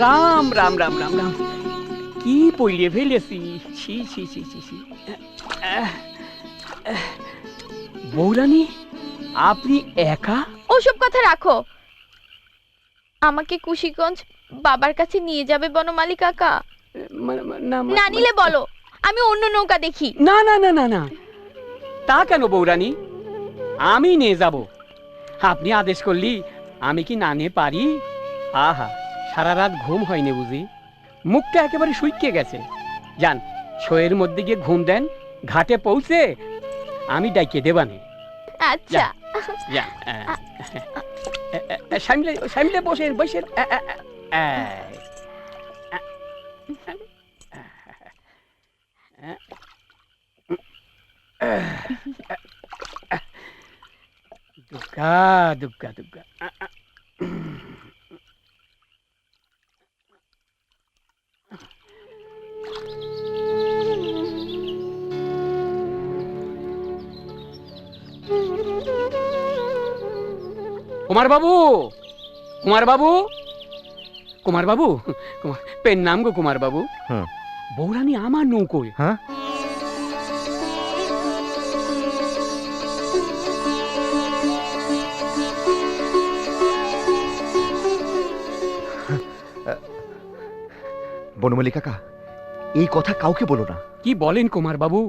রাম রাম রাম রাম রাম, কি পড়িয়ে ফেলেছি, ছি ছি ছি ছি ছি। বৌরানী, আপনি একা? ওসব কথা রাখো। আমাকে কুশিগঞ্জ বাবার কাছে নিয়ে যাবে বনমালী কাকা? না নিলে বলো, আমি অন্য নৌকা দেখি। না না না না না, তা কেন বৌরানী, আমি নিয়ে যাব। আপনি আদেশ করলি আমি কি না নিয়ে পারি? আহা, সারা রাত ঘুম হয়নি বুঝি, মুখটা একেবারে শুকিয়ে গেছে। যান, শোয়ের মধ্যে গিয়ে ঘুম দেন, ঘাটে পৌঁছে আমি ডাকিয়ে দেবানে। আচ্ছা। যান, সামলে সামলে বসেন বসেন। দুগ্গা দুগ্গা দুগ্গা। কুমার বাবু, কুমার বাবু, কুমার বাবু, পেন নাম গো কুমার বাবু। বৌরানী আমার নৌকোয়। হ্যাঁ, বনমালী কাকা, এই কথা কাউকে বলো না। কি বলেন কুমার বাবু,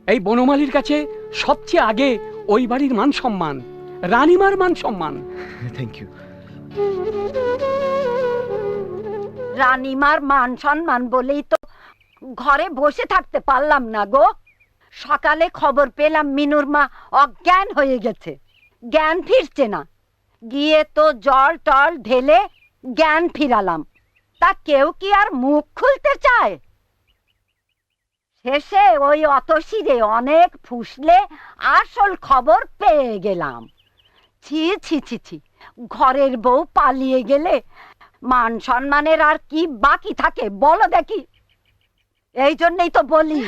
এই বনমালীর কাছে সবচেয়ে আগে ওই বাড়ির মান সম্মান, রানীমার মান সম্মান। Thank you. রানীমার মান সম্মান বলেই তো ঘরে বসে থাকতে পারলাম না গো। সকালে খবর পেলাম মিনুর মা অজ্ঞান হয়ে গেছে, জ্ঞান ফিরছে না। গিয়ে তো জল টল ঢেলে জ্ঞান ফিরালাম, তা কেউ কি আর মুখ খুলতে চায়? শেষে ওই অতসিরে অনেক ফুসলে আসল খবর পেয়ে গেলাম। ছি ছি ছি ছি, ঘরের বউ পালিয়ে গেলে মান সম্মানের আর কি বাকি থাকে বলো দেখি? এই জন্যই তো বলি,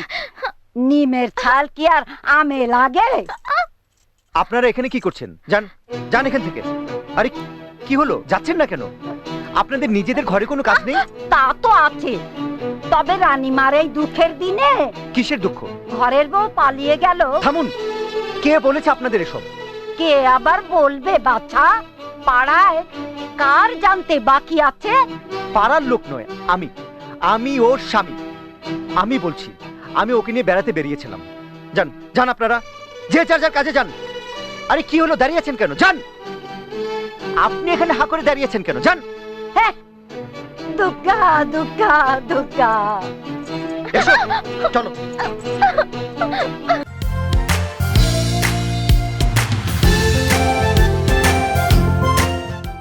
নিমের ছাল কি আর আমে লাগে? আপনারা এখানে কি করছেন? যান যান এখান থেকে। আরে কি হলো, যাচ্ছেন না কেন? আপনাদের নিজেদের ঘরে কোনো কাজ নেই? তা তো আছে, তবে রানীমার এই দুঃখের দিনে। কিসের দুঃখ? ঘরের বউ পালিয়ে গেল। থামুন, কে বলেছে আপনাদের এসব? কে আবার বলবে বাছা? পাড়ায় কার জানতে বাকি আছে? পাড়ার লোক নয়, আমি ওর স্বামী। আমি বলছি, আমি ওকে নিয়ে বেড়াতে বেরিয়েছিলাম। যান যান আপনারা, যে যার যার কাজে যান। আরে কি হলো, দাঁড়িয়েছেন কেন? যান। আপনি এখানে হা করে দাঁড়িয়েছেন কেন? যান। হ্যাঁ, দুগ্গা দুগ্গা দুগ্গা। এসো, চলো।